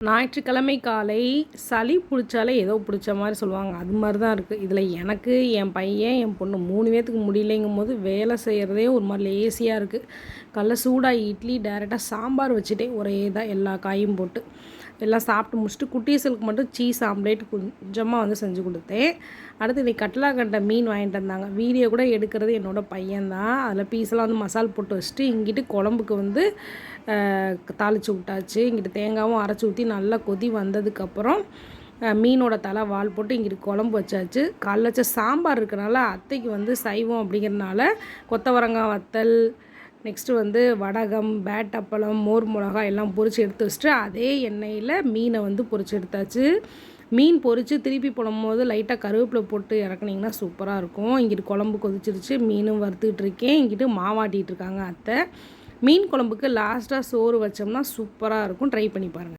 ஞாயிற்றுக்கிழமை காலை சளி பிடிச்சாலே ஏதோ பிடிச்ச மாதிரி சொல்லுவாங்க. அது மாதிரி தான் இருக்குது. இதில் எனக்கு, என் பையன், என் பொண்ணு 3 பேத்துக்கு முடியலைங்கும்போது வேலை செய்கிறதே ஒரு மாதிரி லேசியாக இருக்குது. காலைல சூடாக இட்லி டைரெக்டாக சாம்பார் வச்சுட்டேன். ஒரே தான் எல்லா காயும் போட்டு எல்லாம் சாப்பிட்டு முடிச்சுட்டு குட்டீஸுக்கு மட்டும் சீஸ் ஆம்லேட் கொஞ்சமாக வந்து செஞ்சு கொடுத்தேன். அடுத்து இன்றைக்கி கட்லாக்கண்டை மீன் வாங்கிட்டு வந்தாங்க. வீடியோ கூட எடுக்கிறது என்னோடய பையன்தான். அதில் பீஸெல்லாம் வந்து மசால் போட்டு வச்சுட்டு இங்கிட்டு குழம்புக்கு வந்து தாளித்து விட்டாச்சு. இங்கிட்டு தேங்காயும் அரைச்சி ஊற்றி நல்லா கொதி வந்ததுக்கப்புறம் மீனோட தலை வால் போட்டு இங்கிட்டு குழம்பு வச்சாச்சு. காலைல வச்ச சாம்பார் இருக்கனால அத்தைக்கு வந்து சைவம் அப்படிங்கிறதுனால கொத்தவரங்காய் வத்தல், நெக்ஸ்ட்டு வந்து வடகம், பேட் அப்பளம், மோர் மிளகாய் எல்லாம் பொரித்து எடுத்து வச்சுட்டு அதே எண்ணெயில் மீனை வந்து பொரித்து எடுத்தாச்சு. மீன் பொரித்து திருப்பி போடும்போது லைட்டாக கருவேப்பிலை போட்டு இறக்குனிங்கன்னா சூப்பராக இருக்கும். இங்கிட்டு குழம்பு கொதிச்சிருச்சு, மீனும் வறுத்துக்கிட்டு இருக்கேன். இங்கிட்டு மாவாட்டிகிட்டு இருக்காங்க அத்தை. மீன் குழம்புக்கு லாஸ்ட்டாக சோறு வச்சோம்னா சூப்பராக இருக்கும். ட்ரை பண்ணி பாருங்கள்.